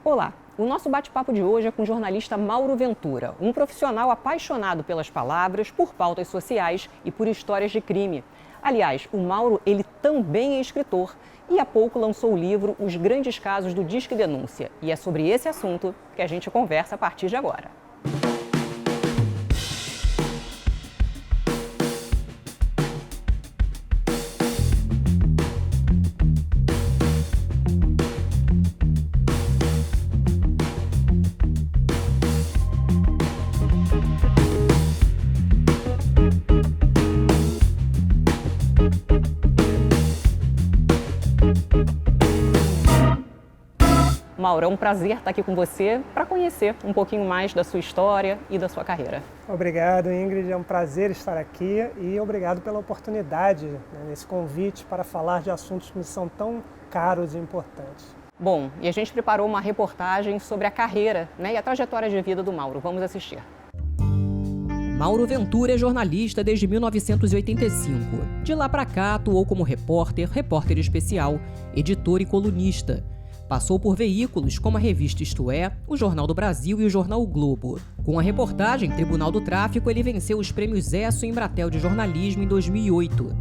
Olá, o nosso bate-papo de hoje é com o jornalista Mauro Ventura, um profissional apaixonado pelas palavras, por pautas sociais e por histórias de crime. Aliás, o Mauro, ele também é escritor e há pouco lançou o livro Os Grandes Casos do Disque Denúncia. E é sobre esse assunto que a gente conversa a partir de agora. Mauro, é um prazer estar aqui com você para conhecer um pouquinho mais da sua história e da sua carreira. Obrigado, Ingrid. É um prazer estar aqui e obrigado pela oportunidade, nesse convite para falar de assuntos que me são tão caros e importantes. Bom, e a gente preparou uma reportagem sobre a carreira, e a trajetória de vida do Mauro. Vamos assistir. Mauro Ventura é jornalista desde 1985. De lá para cá, atuou como repórter especial, editor e colunista. Passou por veículos como a revista Isto É, o Jornal do Brasil e o Jornal O Globo. Com a reportagem Tribunal do Tráfico, ele venceu os prêmios ESSO e Embratel de Jornalismo em 2008.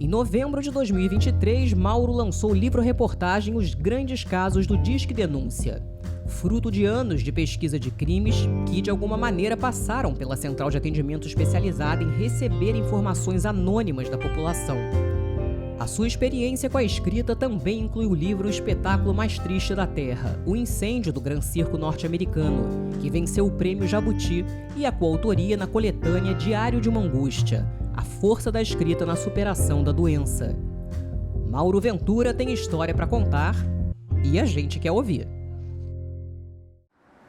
Em novembro de 2023, Mauro lançou o livro-reportagem Os Grandes Casos do Disque Denúncia, fruto de anos de pesquisa de crimes que, de alguma maneira, passaram pela Central de Atendimento Especializada em receber informações anônimas da população. A sua experiência com a escrita também inclui o livro O Espetáculo Mais Triste da Terra, O Incêndio do Gran Circo Norte-Americano, que venceu o Prêmio Jabuti, e a coautoria na coletânea Diário de uma Angústia, A Força da Escrita na Superação da Doença. Mauro Ventura tem história para contar e a gente quer ouvir.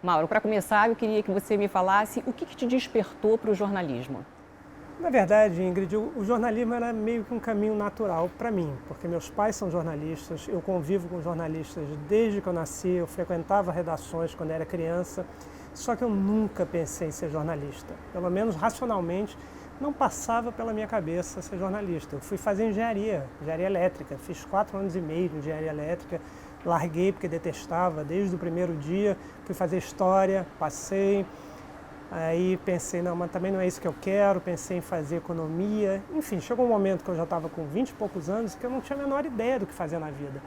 Mauro, para começar, eu queria que você me falasse o que te despertou para o jornalismo. Na verdade, Ingrid, o jornalismo era meio que um caminho natural para mim, porque meus pais são jornalistas, eu convivo com jornalistas desde que eu nasci, eu frequentava redações quando era criança, só que eu nunca pensei em ser jornalista. Pelo menos racionalmente, não passava pela minha cabeça ser jornalista. Eu fui fazer engenharia elétrica, fiz 4 anos e meio de engenharia elétrica, larguei porque detestava desde o primeiro dia, fui fazer história, passei. Aí pensei, não, mas também não é isso que eu quero, pensei em fazer economia. Enfim, chegou um momento que eu já estava com 20 e poucos anos que eu não tinha a menor ideia do que fazer na vida.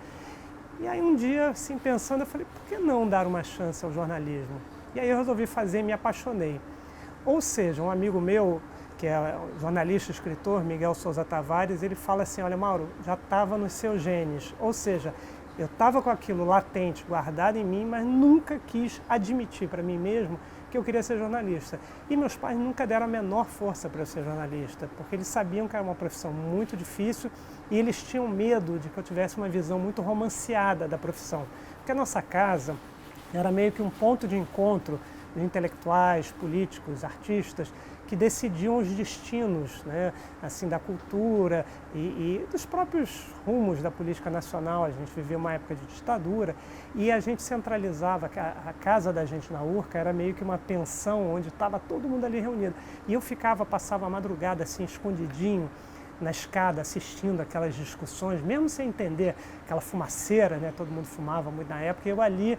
E aí um dia, assim, pensando, eu falei, por que não dar uma chance ao jornalismo? E aí eu resolvi fazer e me apaixonei. Ou seja, um amigo meu, que é jornalista e escritor, Miguel Souza Tavares, ele fala assim, olha, Mauro, já estava nos seus genes. Ou seja, eu estava com aquilo latente, guardado em mim, mas nunca quis admitir para mim mesmo que eu queria ser jornalista. E meus pais nunca deram a menor força para eu ser jornalista, porque eles sabiam que era uma profissão muito difícil e eles tinham medo de que eu tivesse uma visão muito romanceada da profissão. Porque a nossa casa era meio que um ponto de encontro de intelectuais, políticos, artistas, que decidiam os destinos, assim, da cultura e dos próprios rumos da política nacional. A gente vivia uma época de ditadura e a gente centralizava, a casa da gente na Urca era meio que uma pensão onde estava todo mundo ali reunido. E eu passava a madrugada assim, escondidinho, na escada, assistindo aquelas discussões, mesmo sem entender aquela fumaceira, todo mundo fumava muito na época, e eu ali,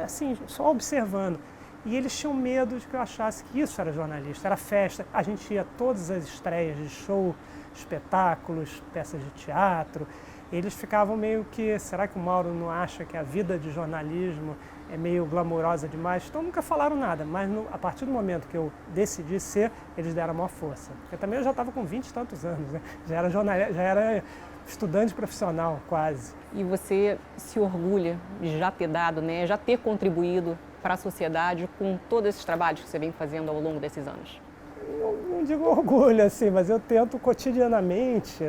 assim, só observando. E eles tinham medo de que eu achasse que isso era jornalista, era festa. A gente ia a todas as estreias de show, espetáculos, peças de teatro. Eles ficavam meio que, será que o Mauro não acha que a vida de jornalismo é meio glamourosa demais? Então nunca falaram nada, mas a partir do momento que eu decidi ser, eles deram a maior força. Porque também eu já estava com 20 e tantos anos, já era jornalista, já era estudante profissional quase. E você se orgulha de já ter dado, já ter contribuído para a sociedade com todos esses trabalhos que você vem fazendo ao longo desses anos? Eu não digo orgulho, assim, mas eu tento cotidianamente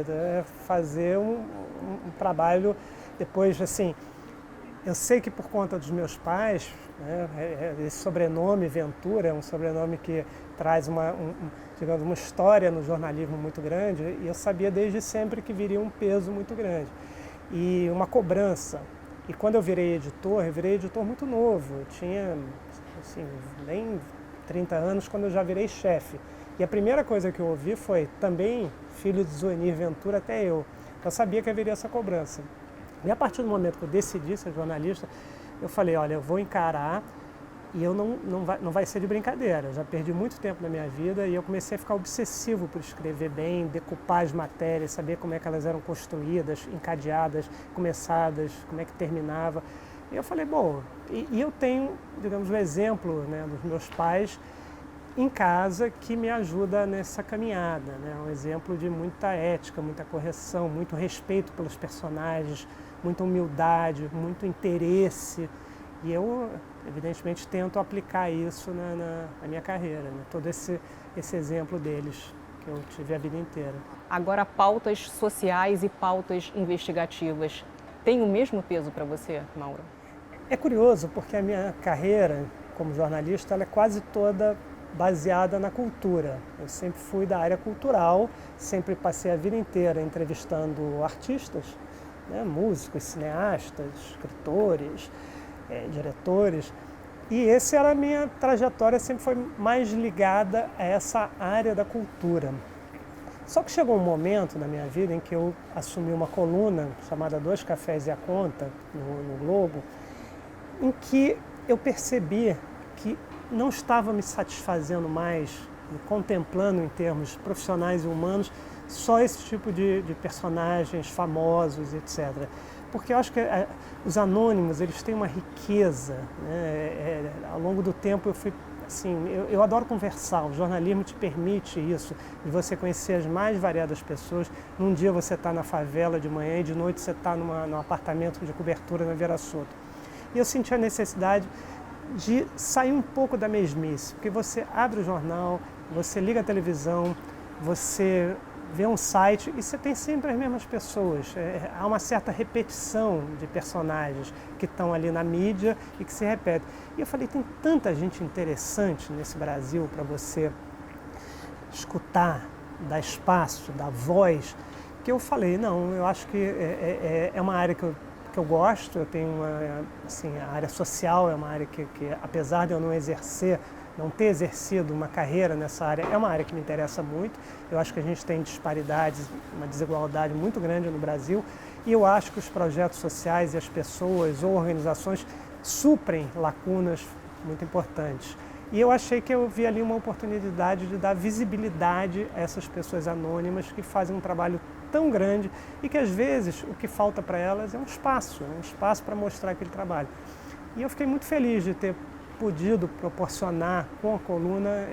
fazer um trabalho depois, assim, eu sei que por conta dos meus pais, esse sobrenome Ventura é um sobrenome que traz digamos, uma história no jornalismo muito grande, e eu sabia desde sempre que viria um peso muito grande e uma cobrança. E quando eu virei editor muito novo, eu tinha, assim, nem 30 anos, quando eu já virei chefe. E a primeira coisa que eu ouvi foi, também filho de Zuenir Ventura, até eu. Eu sabia que haveria essa cobrança. E a partir do momento que eu decidi ser jornalista, eu falei, olha, eu vou encarar e eu não vai ser de brincadeira. Eu já perdi muito tempo na minha vida e eu comecei a ficar obsessivo por escrever bem, decupar as matérias, saber como é que elas eram construídas, encadeadas, começadas, como é que terminava. E eu falei, bom, e eu tenho, digamos, o exemplo, né, dos meus pais em casa que me ajuda nessa caminhada, né? Um exemplo de muita ética, muita correção, muito respeito pelos personagens, muita humildade, muito interesse. E eu, evidentemente, tento aplicar isso na minha carreira, né? Todo esse exemplo deles que eu tive a vida inteira. Agora, pautas sociais e pautas investigativas têm o mesmo peso para você, Mauro? É curioso, porque a minha carreira como jornalista ela é quase toda baseada na cultura. Eu sempre fui da área cultural, sempre passei a vida inteira entrevistando artistas, né, músicos, cineastas, escritores, diretores. E essa era a minha trajetória, sempre foi mais ligada a essa área da cultura. Só que chegou um momento na minha vida em que eu assumi uma coluna chamada Dois Cafés e a Conta, no Globo, em que eu percebi que não estava me satisfazendo mais, me contemplando em termos profissionais e humanos, só esse tipo de personagens famosos, etc. Porque eu acho que os anônimos, eles têm uma riqueza, né? Ao longo do tempo eu fui, assim, eu adoro conversar, o jornalismo te permite isso, de você conhecer as mais variadas pessoas. Num dia você está na favela de manhã e de noite você está num apartamento de cobertura na Vera Soto. E eu senti a necessidade de sair um pouco da mesmice, porque você abre o jornal, você liga a televisão, você vê um site e você tem sempre as mesmas pessoas. Há uma certa repetição de personagens que estão ali na mídia e que se repetem. E eu falei, tem tanta gente interessante nesse Brasil para você escutar, dar espaço, dar voz, que eu falei, não, eu acho que é uma área que eu gosto, eu tenho a área social é uma área que apesar de eu não ter exercido uma carreira nessa área, é uma área que me interessa muito. Eu acho que a gente tem disparidades, uma desigualdade muito grande no Brasil e eu acho que os projetos sociais e as pessoas ou organizações suprem lacunas muito importantes. E eu achei que eu vi ali uma oportunidade de dar visibilidade a essas pessoas anônimas que fazem um trabalho tão grande e que às vezes o que falta para elas é um espaço para mostrar aquele trabalho. E eu fiquei muito feliz de ter podido proporcionar com a coluna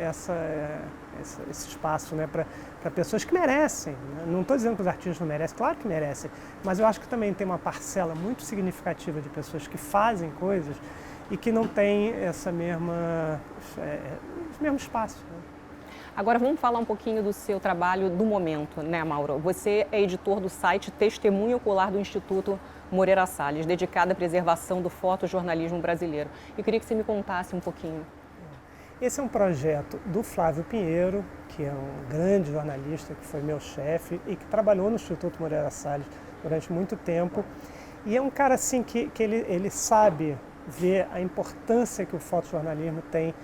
esse espaço, né, para pessoas que merecem. Né? Não estou dizendo que os artistas não merecem, claro que merecem, mas eu acho que também tem uma parcela muito significativa de pessoas que fazem coisas e que não têm esse mesmo espaço. Né? Agora vamos falar um pouquinho do seu trabalho do momento, né, Mauro? Você é editor do site Testemunho Ocular do Instituto Moreira Salles, dedicado à preservação do fotojornalismo brasileiro. Eu queria que você me contasse um pouquinho. Esse é um projeto do Flávio Pinheiro, que é um grande jornalista, que foi meu chefe e que trabalhou no Instituto Moreira Salles durante muito tempo. E é um cara assim que ele sabe ver a importância que o fotojornalismo tem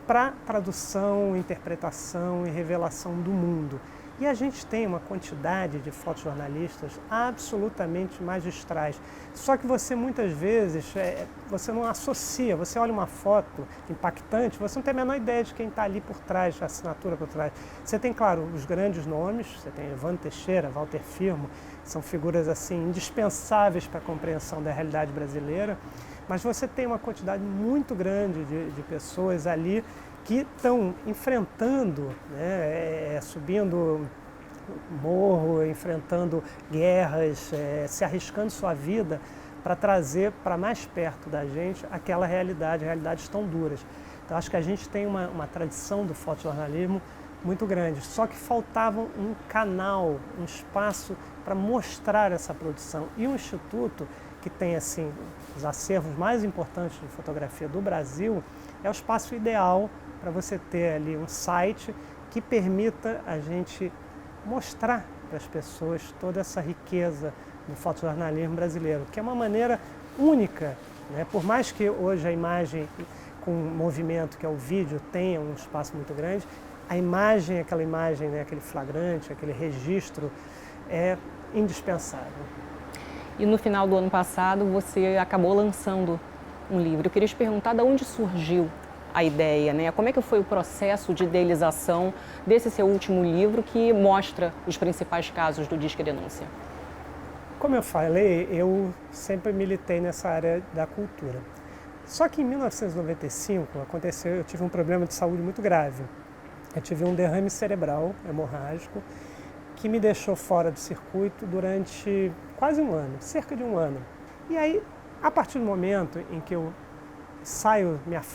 para tradução, interpretação e revelação do mundo. E a gente tem uma quantidade de fotojornalistas absolutamente magistrais. Só que você muitas vezes, você não associa, você olha uma foto impactante, você não tem a menor ideia de quem está ali por trás, a assinatura por trás. Você tem, claro, os grandes nomes, você tem Evandro Teixeira, Walter Firmo, são figuras assim indispensáveis para a compreensão da realidade brasileira, mas você tem uma quantidade muito grande de pessoas ali que estão enfrentando, né, subindo morro, enfrentando guerras, se arriscando sua vida para trazer para mais perto da gente aquela realidade, realidades tão duras. Então acho que a gente tem uma tradição do fotojornalismo muito grande, só que faltava um canal, um espaço para mostrar essa produção. E o Instituto, que tem assim os acervos mais importantes de fotografia do Brasil, é o espaço ideal para você ter ali um site que permita a gente mostrar para as pessoas toda essa riqueza do fotojornalismo brasileiro, que é uma maneira única, né? Por mais que hoje a imagem com movimento, que é o vídeo, tenha um espaço muito grande, a imagem, aquela imagem, né, aquele flagrante, aquele registro é indispensável. E no final do ano passado você acabou lançando um livro. Eu queria te perguntar de onde surgiu a ideia, né? Como é que foi o processo de idealização desse seu último livro que mostra os principais casos do Disque Denúncia? Como eu falei, eu sempre militei nessa área da cultura. Só que em 1995 eu tive um problema de saúde muito grave. Eu tive um derrame cerebral hemorrágico que me deixou fora do circuito durante quase um ano, cerca de um ano. E aí, a partir do momento em que eu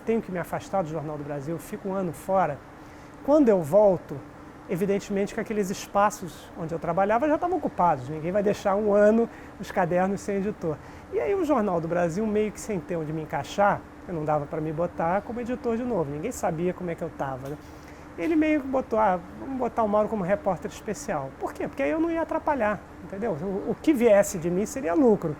tenho que me afastar do Jornal do Brasil, fico um ano fora, quando eu volto, evidentemente que aqueles espaços onde eu trabalhava já estavam ocupados, ninguém vai deixar um ano os cadernos sem editor. E aí o Jornal do Brasil, meio que sem ter onde me encaixar, eu não dava para me botar como editor de novo, ninguém sabia como é que eu estava, né? Ele meio que botou, vamos botar o Mauro como repórter especial. Por quê? Porque aí eu não ia atrapalhar, entendeu? O que viesse de mim seria lucro.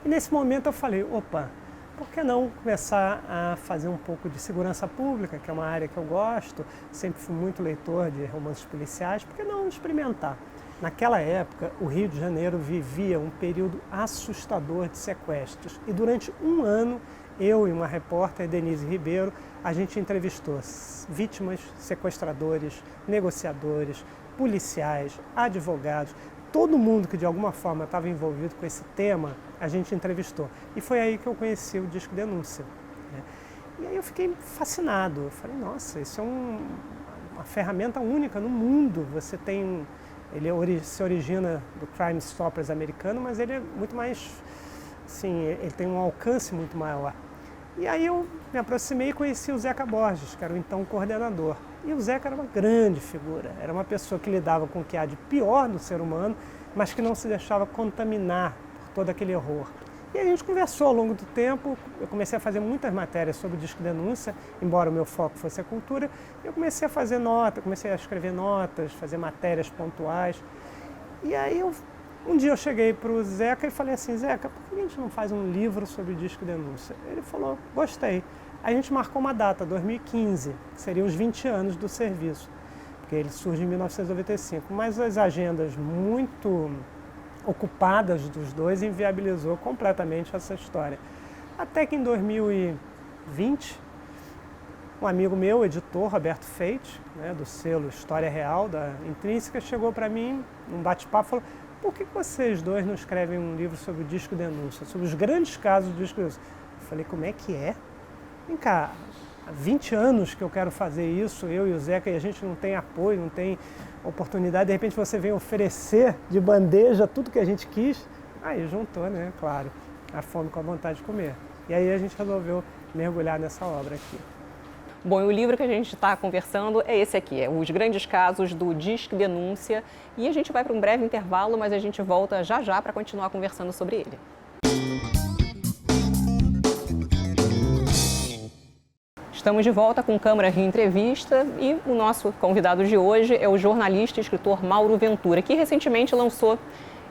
E nesse momento eu falei, opa, por que não começar a fazer um pouco de segurança pública, que é uma área que eu gosto, sempre fui muito leitor de romances policiais, por que não experimentar? Naquela época, o Rio de Janeiro vivia um período assustador de sequestros e durante um ano, eu e uma repórter, Denise Ribeiro, a gente entrevistou vítimas, sequestradores, negociadores, policiais, advogados, todo mundo que de alguma forma estava envolvido com esse tema, a gente entrevistou. E foi aí que eu conheci o Disque Denúncia, né? E aí eu fiquei fascinado, eu falei, nossa, isso é uma ferramenta única no mundo, você tem... Ele se origina do Crime Stoppers americano, mas ele é muito mais, assim, ele tem um alcance muito maior. E aí eu me aproximei e conheci o Zeca Borges, que era o então coordenador. E o Zeca era uma grande figura, era uma pessoa que lidava com o que há de pior no ser humano, mas que não se deixava contaminar por todo aquele horror. E a gente conversou ao longo do tempo, eu comecei a fazer muitas matérias sobre o Disque Denúncia, embora o meu foco fosse a cultura, eu comecei a fazer comecei a escrever notas, fazer matérias pontuais. E aí um dia eu cheguei para o Zeca e falei assim, Zeca, por que a gente não faz um livro sobre o Disque Denúncia? Ele falou, gostei. Aí a gente marcou uma data, 2015, que seriam os 20 anos do serviço, porque ele surge em 1995, mas as agendas muito ocupadas dos dois inviabilizou completamente essa história. Até que em 2020, um amigo meu, editor, Roberto Feite, né, do selo História Real, da Intrínseca, chegou para mim, num bate-papo, e falou, por que vocês dois não escrevem um livro sobre o Disque Denúncia, sobre os grandes casos do Disque Denúncia? Eu falei, como é que é? Vem cá, há 20 anos que eu quero fazer isso, eu e o Zeca, e a gente não tem apoio, não tem oportunidade, de repente você vem oferecer de bandeja tudo que a gente quis, aí juntou, né, claro, a fome com a vontade de comer. E aí a gente resolveu mergulhar nessa obra aqui. Bom, e o livro que a gente está conversando é esse aqui, é Os Grandes Casos do Disque Denúncia, e a gente vai para um breve intervalo, mas a gente volta já já para continuar conversando sobre ele. Estamos de volta com Câmara Rio Entrevista e o nosso convidado de hoje é o jornalista e escritor Mauro Ventura, que recentemente lançou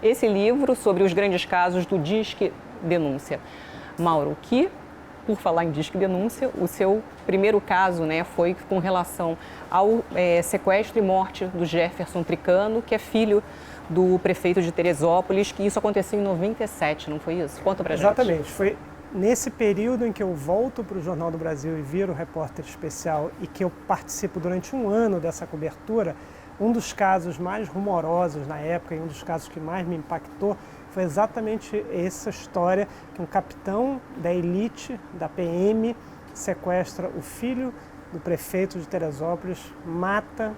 esse livro sobre os grandes casos do Disque Denúncia. Mauro, que, por falar em Disque Denúncia, o seu primeiro caso, né, foi com relação ao sequestro e morte do Jefferson Tricano, que é filho do prefeito de Teresópolis, que isso aconteceu em 97, não foi isso? Conta pra gente. Exatamente, foi nesse período em que eu volto para o Jornal do Brasil e viro repórter especial e que eu participo durante um ano dessa cobertura, um dos casos mais rumorosos na época e um dos casos que mais me impactou foi exatamente essa história que um capitão da elite, da PM, sequestra o filho do prefeito de Teresópolis, mata,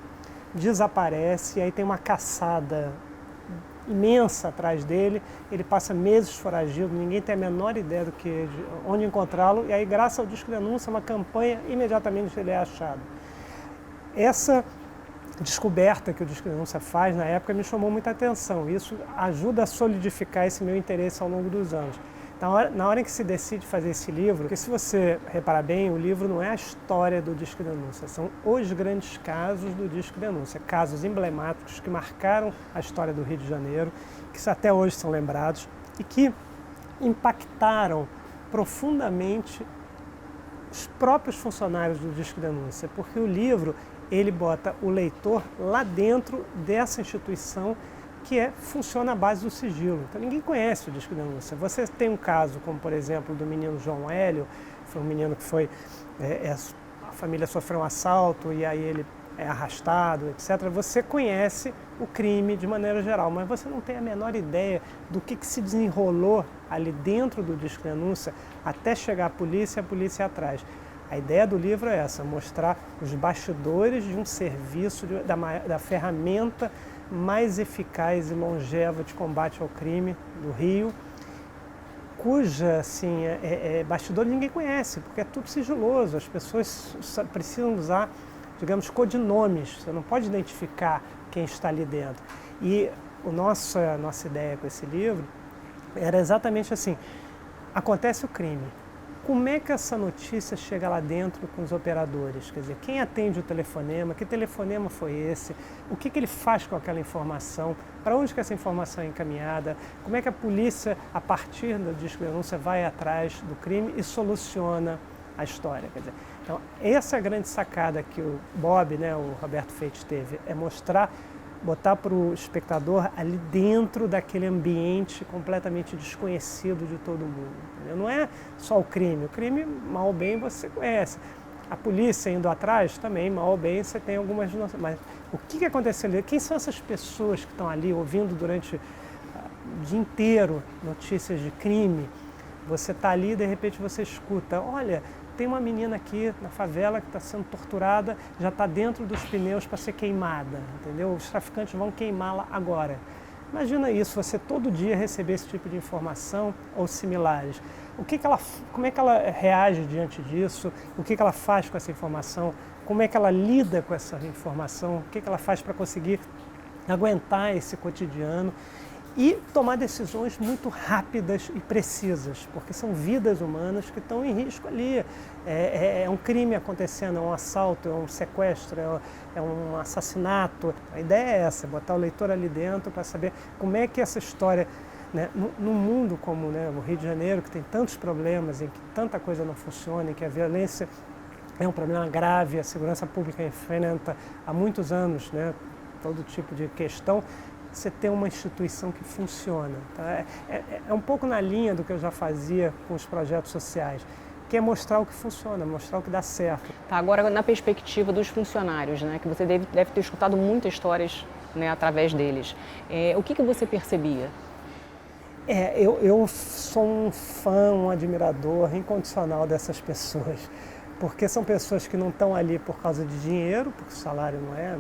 desaparece, e aí tem uma caçada imensa atrás dele, ele passa meses foragido, ninguém tem a menor ideia de onde encontrá-lo, e aí, graças ao Disque Denúncia, uma campanha, imediatamente ele é achado. Essa descoberta que o Disque Denúncia faz na época me chamou muita atenção, isso ajuda a solidificar esse meu interesse ao longo dos anos. Na hora em que se decide fazer esse livro, porque se você reparar bem, o livro não é a história do Disque Denúncia, são os grandes casos do Disque Denúncia, casos emblemáticos que marcaram a história do Rio de Janeiro, que até hoje são lembrados e que impactaram profundamente os próprios funcionários do Disque Denúncia, porque o livro ele bota o leitor lá dentro dessa instituição que funciona à base do sigilo. Então ninguém conhece o Disque Denúncia. Você tem um caso como, por exemplo, do menino João Hélio, foi um menino que a família sofreu um assalto e aí ele é arrastado, etc. Você conhece o crime de maneira geral, mas você não tem a menor ideia do que se desenrolou ali dentro do Disque Denúncia até chegar à polícia e a polícia atrás. A ideia do livro é essa, mostrar os bastidores de um serviço, da ferramenta mais eficaz e longeva de combate ao crime do Rio, cuja bastidor ninguém conhece, porque é tudo sigiloso, as pessoas precisam usar, digamos, codinomes, você não pode identificar quem está ali dentro. E a nossa ideia com esse livro era exatamente assim, acontece o crime, como é que essa notícia chega lá dentro com os operadores? Quer dizer, quem atende o telefonema, que telefonema foi esse, o que ele faz com aquela informação, para onde que essa informação é encaminhada, como é que a polícia, a partir do Disque Denúncia, vai atrás do crime e soluciona a história. Quer dizer, então, essa é a grande sacada que o Bob, o Roberto Feite teve, é botar para o espectador ali dentro daquele ambiente completamente desconhecido de todo mundo. Entendeu? Não é só o crime mal ou bem você conhece. A polícia indo atrás também, mal ou bem você tem algumas noções. Mas o que aconteceu ali? Quem são essas pessoas que estão ali ouvindo durante o dia inteiro notícias de crime? Você está ali e de repente você escuta, olha, tem uma menina aqui na favela que está sendo torturada, já está dentro dos pneus para ser queimada, entendeu? Os traficantes vão queimá-la agora. Imagina isso, você todo dia receber esse tipo de informação ou similares. Como é que ela reage diante disso? O que ela faz com essa informação? Como é que ela lida com essa informação? O que ela faz para conseguir aguentar esse cotidiano? E tomar decisões muito rápidas e precisas, porque são vidas humanas que estão em risco ali. É um crime acontecendo, é um assalto, é um sequestro, é um assassinato. A ideia é essa, botar o leitor ali dentro para saber como é que essa história, num mundo como o Rio de Janeiro, que tem tantos problemas, em que tanta coisa não funciona, em que a violência é um problema grave, a segurança pública enfrenta há muitos anos todo tipo de questão, você ter uma instituição que funciona. Tá? É um pouco na linha do que eu já fazia com os projetos sociais, que é mostrar o que funciona, mostrar o que dá certo. Tá, agora, na perspectiva dos funcionários, que você deve ter escutado muitas histórias através deles, o que você percebia? Eu sou um fã, um admirador incondicional dessas pessoas, porque são pessoas que não estão ali por causa de dinheiro, porque o salário não é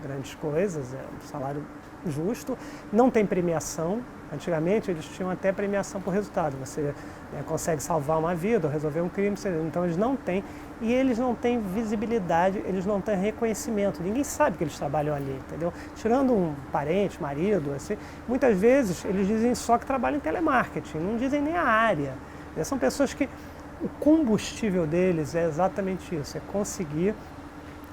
grandes coisas, é um salário justo, não tem premiação. Antigamente eles tinham até premiação por resultado, você consegue salvar uma vida ou resolver um crime, então eles não têm, e eles não têm visibilidade, eles não têm reconhecimento, ninguém sabe que eles trabalham ali, entendeu? Tirando um parente, marido, assim, muitas vezes eles dizem só que trabalham em telemarketing, não dizem nem a área. São pessoas que o combustível deles é exatamente isso, é conseguir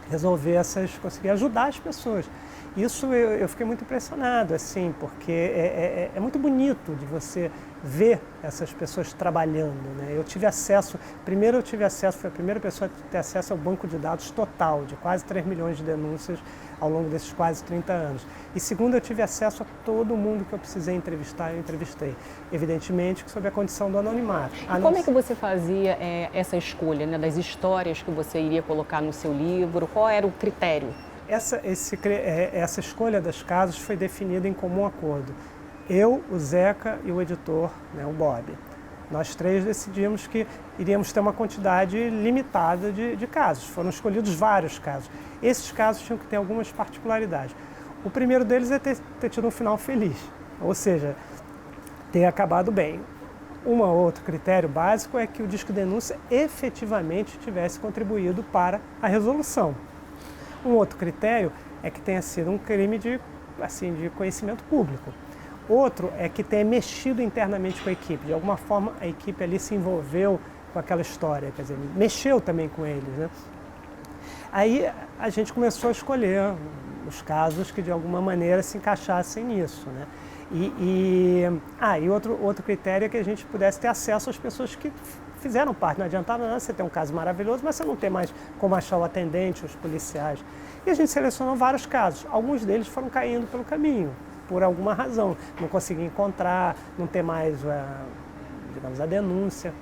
resolver conseguir ajudar as pessoas. Isso eu fiquei muito impressionado, assim, porque é muito bonito de você ver essas pessoas trabalhando, Eu tive acesso, fui a primeira pessoa a ter acesso ao banco de dados total, de quase 3 milhões de denúncias ao longo desses quase 30 anos. E segundo, eu tive acesso a todo mundo que eu precisei entrevistar, eu entrevistei. Evidentemente, sob a condição do anonimato. E como é que você fazia essa escolha, das histórias que você iria colocar no seu livro? Qual era o critério? Essa escolha das casas foi definida em comum acordo. Eu, o Zeca e o editor, o Bob. Nós três decidimos que iríamos ter uma quantidade limitada de casos. Foram escolhidos vários casos. Esses casos tinham que ter algumas particularidades. O primeiro deles é ter tido um final feliz, ou seja, ter acabado bem. Outro critério básico é que o Disque Denúncia efetivamente tivesse contribuído para a resolução. Um outro critério é que tenha sido um crime de conhecimento público. Outro é que tenha mexido internamente com a equipe. De alguma forma, a equipe ali se envolveu com aquela história, quer dizer, mexeu também com eles. Aí a gente começou a escolher os casos que de alguma maneira se encaixassem nisso. E outro critério é que a gente pudesse ter acesso às pessoas que fizeram parte. Não adiantava nada você ter um caso maravilhoso, mas você não ter mais como achar o atendente, os policiais. E a gente selecionou vários casos. Alguns deles foram caindo pelo caminho, por alguma razão. Não conseguia encontrar, não ter mais, digamos, a denúncia.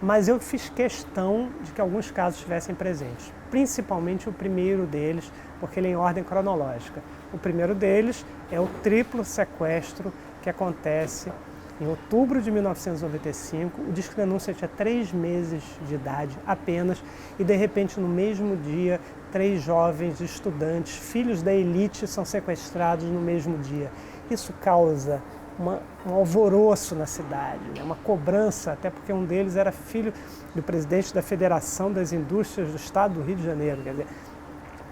Mas eu fiz questão de que alguns casos estivessem presentes, principalmente o primeiro deles, porque ele é em ordem cronológica. O primeiro deles é o triplo sequestro que acontece em outubro de 1995. O disco denúncia tinha 3 meses de idade apenas e, de repente, no mesmo dia, 3 jovens estudantes, filhos da elite, são sequestrados no mesmo dia. Isso causa um alvoroço na cidade, né? Uma cobrança, até porque um deles era filho do presidente da Federação das Indústrias do Estado do Rio de Janeiro. Quer dizer,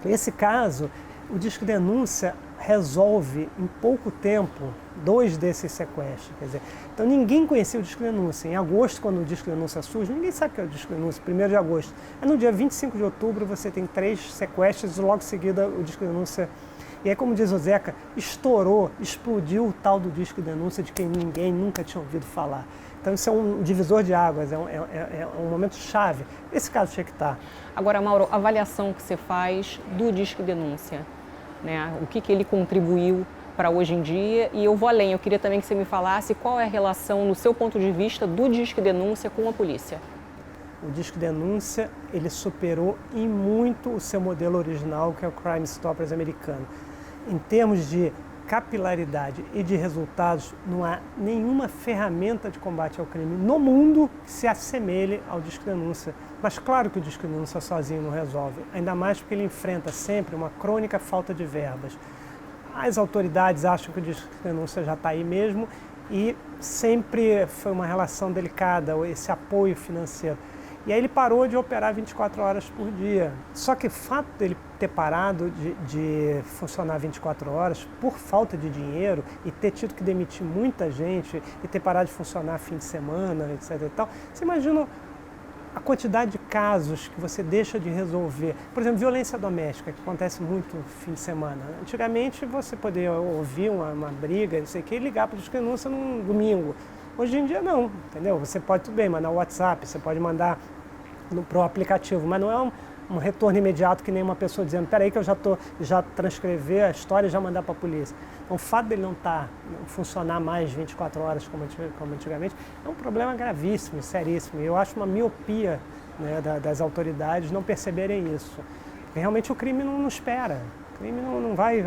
nesse caso, o Disque Denúncia resolve em pouco tempo 2 desses sequestros. Quer dizer, então ninguém conhecia o Disque Denúncia. Em agosto, quando o Disque Denúncia surge, ninguém sabe o que é o Disque Denúncia, 1º de agosto. Aí no dia 25 de outubro você tem 3 sequestros e logo em seguida o Disque Denúncia. E aí, como diz o Zeca, estourou, explodiu o tal do Disque Denúncia de quem ninguém nunca tinha ouvido falar. Então isso é um divisor de águas, é um momento chave. Esse caso tinha que estar. Agora, Mauro, a avaliação que você faz do Disque Denúncia, né? O que ele contribuiu para hoje em dia? E eu vou além, eu queria também que você me falasse qual é a relação, no seu ponto de vista, do Disque Denúncia com a polícia. O Disque Denúncia, ele superou em muito o seu modelo original, que é o Crime Stoppers americano. Em termos de capilaridade e de resultados, não há nenhuma ferramenta de combate ao crime no mundo que se assemelhe ao Disque Denúncia. Mas claro que o Disque Denúncia sozinho não resolve, ainda mais porque ele enfrenta sempre uma crônica falta de verbas. As autoridades acham que o Disque Denúncia já está aí mesmo e sempre foi uma relação delicada, esse apoio financeiro. E aí ele parou de operar 24 horas por dia. Só que o fato dele ter parado de funcionar 24 horas por falta de dinheiro e ter tido que demitir muita gente e ter parado de funcionar fim de semana, etc. e tal, você imagina a quantidade de casos que você deixa de resolver. Por exemplo, violência doméstica, que acontece muito fim de semana. Antigamente você poderia ouvir uma briga, não sei o que, e ligar para o Disque Denúncia num domingo. Hoje em dia não, entendeu? Você pode tudo bem mandar o WhatsApp, você pode mandar para o aplicativo, mas não é um retorno imediato que nem uma pessoa dizendo, espera aí que eu já transcrever a história e já mandar para a polícia. Então, o fato dele não funcionar mais 24 horas como antigamente é um problema gravíssimo, seríssimo. E eu acho uma miopia, né, das autoridades não perceberem isso. Porque realmente o crime não espera. O crime não vai,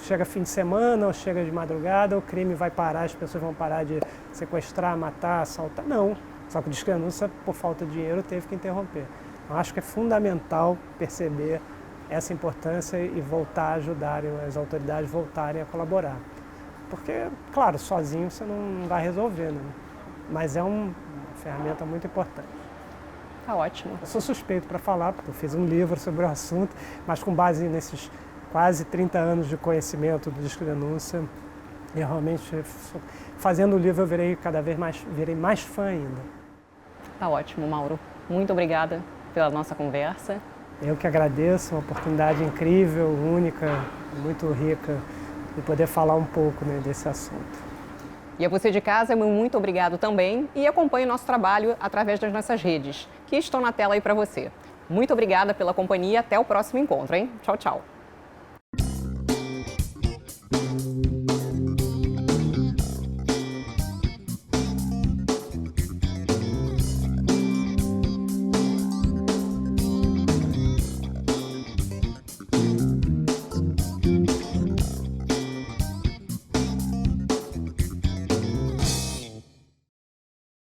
chega fim de semana ou chega de madrugada, o crime vai parar, as pessoas vão parar de sequestrar, matar, assaltar. Não. Só que o Disque Denúncia, por falta de dinheiro, teve que interromper. Eu acho que é fundamental perceber essa importância e voltar a ajudar as autoridades voltarem a colaborar. Porque, claro, sozinho você não vai resolver, né? Mas é uma ferramenta muito importante. Tá ótimo. Eu sou suspeito para falar, porque eu fiz um livro sobre o assunto, mas com base nesses quase 30 anos de conhecimento do Disque Denúncia, e realmente, fazendo o livro, eu virei mais fã ainda. Tá ótimo, Mauro. Muito obrigada pela nossa conversa. Eu que agradeço, uma oportunidade incrível, única, muito rica, de poder falar um pouco, né, desse assunto. E a você de casa, muito obrigado também e acompanhe o nosso trabalho através das nossas redes, que estão na tela aí para você. Muito obrigada pela companhia, até o próximo encontro, hein? Tchau, tchau.